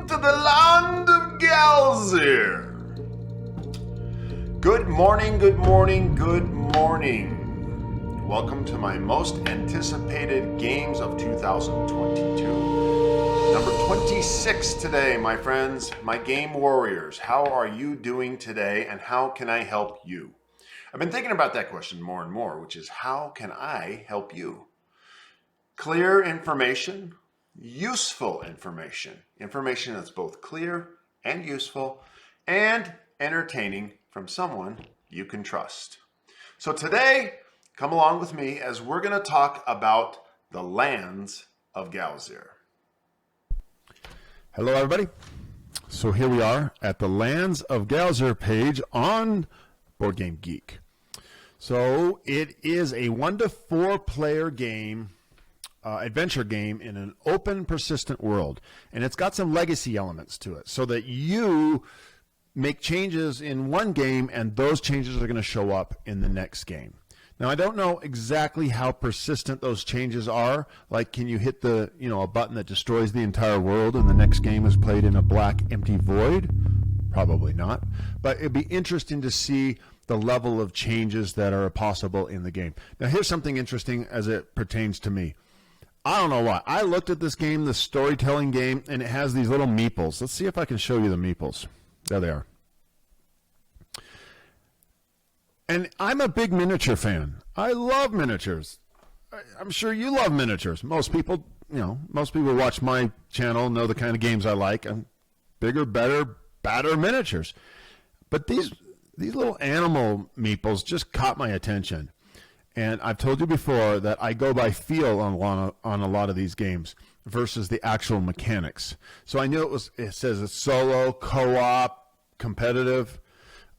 Welcome to the land of Galzyr. Good morning, good morning, good morning. Welcome to my most anticipated games of 2022. Number 26 today, my friends, my game warriors. How are you doing today and how can I help you? I've been thinking about that question more and more, which is how can I help you? Clear information, useful information. Information that's both clear and useful and entertaining from someone you can trust. So today, come along with me as we're going to talk about the lands of Galzyr. Hello, everybody. So here we are at the Lands of Galzyr page on Board Game Geek. So it is a 1 to 4 player game, adventure game in an open, persistent world. And it's got some legacy elements to it so that you make changes in one game and those changes are going to show up in the next game. Now, I don't know exactly how persistent those changes are. Like, can you hit a button that destroys the entire world and the next game is played in a black, empty void? Probably not. But it'd be interesting to see the level of changes that are possible in the game. Now, here's something interesting as it pertains to me. I don't know why. I looked at this game, the storytelling game, and it has these little meeples. Let's see if I can show you the meeples. There they are. And I'm a big miniature fan. I love miniatures. I'm sure you love miniatures. Most people watch my channel, know the kind of games I like. I'm bigger, better, badder miniatures. But these little animal meeples just caught my attention. And I've told you before that I go by feel on a lot of these games versus the actual mechanics. So I knew it says it's solo, co-op, competitive.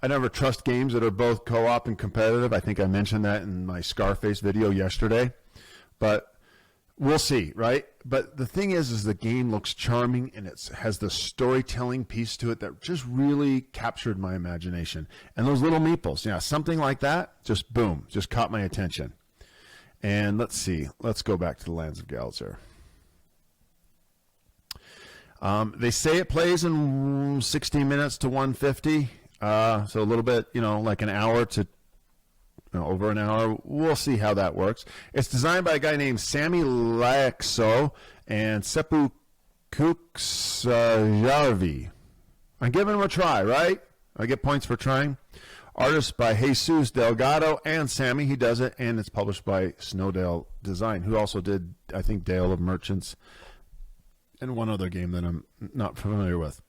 I never trust games that are both co-op and competitive. I think I mentioned that in my Scarface video yesterday. But we'll see, right? But the thing is the game looks charming and it has the storytelling piece to it that just really captured my imagination. And those little meeples, something like that, just boom, just caught my attention. And let's see. Let's go back to the Lands of Galzyr. They say it plays in 60 minutes to 150. So a little bit, like an hour to over an hour. We'll see how that works. It's designed by a guy named Sami Laakso and Seppo Kuukasjarvi. I'm giving him a try, right? I get points for trying. Artist by Jesús, Delgado, and Sami. He does it, and it's published by Snowdale Design, who also did, I think, Dale of Merchants and one other game that I'm not familiar with.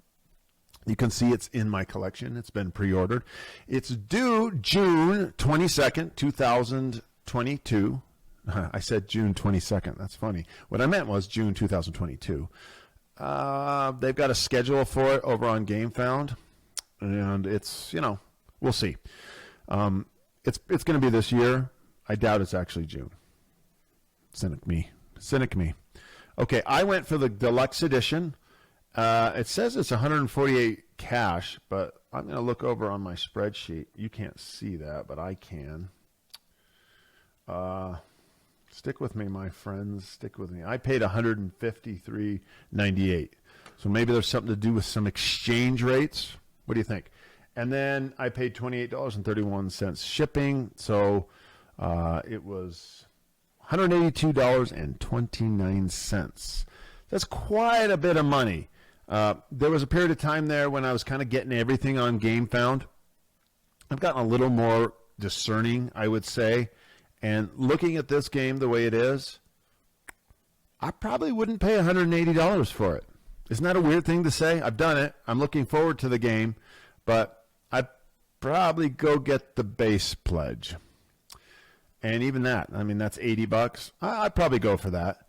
You can see it's in my collection. It's been pre-ordered. It's due June 22nd, 2022. I said June 22nd. That's funny. What I meant was June 2022. They've got a schedule for it over on Gamefound. And it's, we'll see. It's going to be this year. I doubt it's actually June. Cynic me. Okay, I went for the deluxe edition. It says it's 148 cash, but I'm going to look over on my spreadsheet. You can't see that, but I can. Stick with me, my friends. Stick with me. I paid $153.98. So maybe there's something to do with some exchange rates. What do you think? And then I paid $28.31 shipping. So it was $182.29. That's quite a bit of money. There was a period of time there when I was kind of getting everything on Gamefound. I've gotten a little more discerning, I would say. And looking at this game the way it is, I probably wouldn't pay $180 for it. Isn't that a weird thing to say? I've done it. I'm looking forward to the game. But I'd probably go get the base pledge. And even that, that's $80. I'd probably go for that.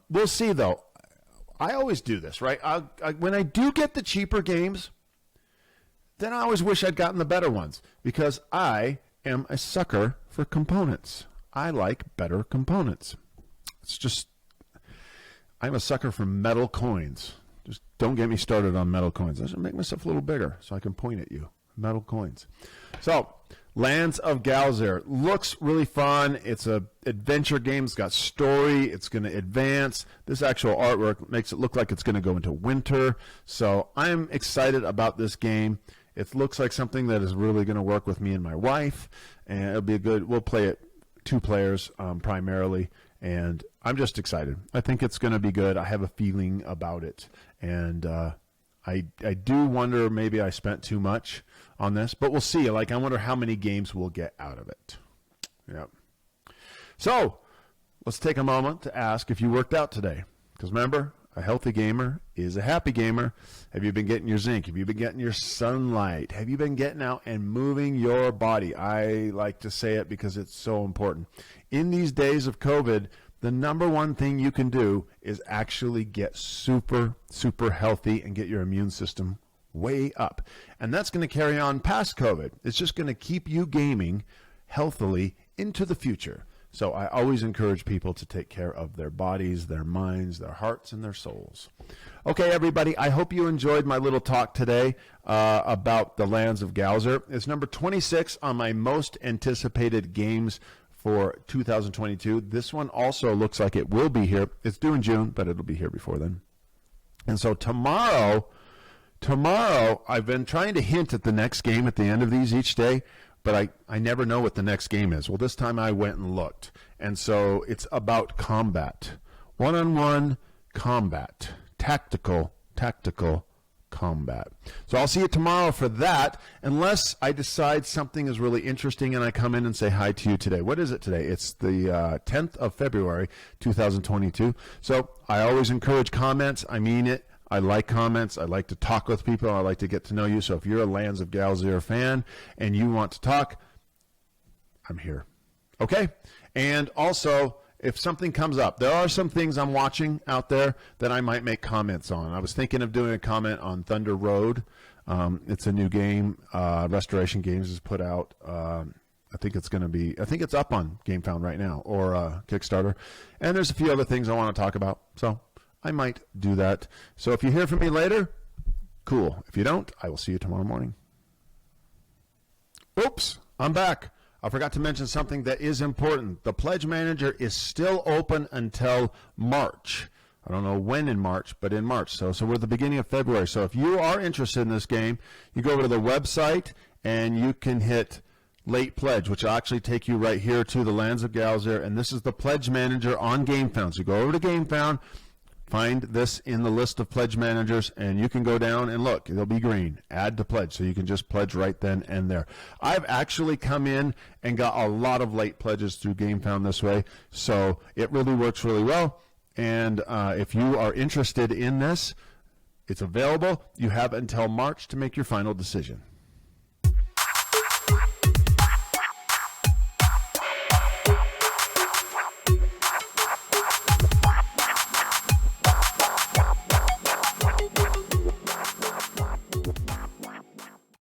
We'll see, though. I always do this, right? When I do get the cheaper games, then I always wish I'd gotten the better ones because I am a sucker for components. I like better components. I'm a sucker for metal coins. Just don't get me started on metal coins. I should make myself a little bigger so I can point at you. Metal coins. So Lands of Galzyr looks really fun. It's a adventure game. It's got story. It's going to advance. This actual artwork makes it look like it's going to go into winter. So I'm excited about this game. It looks like something that is really going to work with me and my wife, and it'll be a good. We'll play it 2 players primarily, and I'm just excited. I think it's going to be good. I have a feeling about it, and I do wonder maybe I spent too much on this, but we'll see. Like, I wonder how many games we'll get out of it. Yep. So let's take a moment to ask if you worked out today, because remember, a healthy gamer is a happy gamer. Have you been getting your zinc? Have you been getting your sunlight? Have you been getting out and moving your body? I like to say it because it's so important. In these days of COVID, the number one thing you can do is actually get super, super healthy and get your immune system way up. And that's going to carry on past COVID. It's just going to keep you gaming healthily into the future. So I always encourage people to take care of their bodies, their minds, their hearts, and their souls. Okay, everybody, I hope you enjoyed my little talk today about the Lands of Galzyr. It's number 26 on my most anticipated games for 2022. This one also looks like it will be here. It's due in June, but it'll be here before then. And so tomorrow, I've been trying to hint at the next game at the end of these each day, but I never know what the next game is. Well, this time I went and looked. And so it's about combat. One-on-one combat. Tactical combat. So I'll see you tomorrow for that, unless I decide something is really interesting and I come in and say hi to you today. What is it today? It's the 10th of February, 2022. So I always encourage comments. I mean it. I like comments. I like to talk with people. I like to get to know you. So if you're a Lands of Galzyr fan and you want to talk, I'm here. Okay? And also, if something comes up, there are some things I'm watching out there that I might make comments on. I was thinking of doing a comment on Thunder Road. It's a new game. Restoration Games has put out. I think it's up on Gamefound right now, or Kickstarter. And there's a few other things I want to talk about. So I might do that. So if you hear from me later, cool. If you don't, I will see you tomorrow morning. Oops, I'm back. I forgot to mention something that is important. The Pledge Manager is still open until March. I don't know when in March, but in March. So we're at the beginning of February. So if you are interested in this game, you go over to the website and you can hit Late Pledge, which will actually take you right here to the Lands of Galzyr. And this is the Pledge Manager on Gamefound. So go over to Gamefound. Find this in the list of pledge managers, and you can go down and look. It'll be green. Add to pledge, so you can just pledge right then and there. I've actually come in and got a lot of late pledges through Gamefound this way, so it really works really well. And if you are interested in this, it's available. You have until March to make your final decision.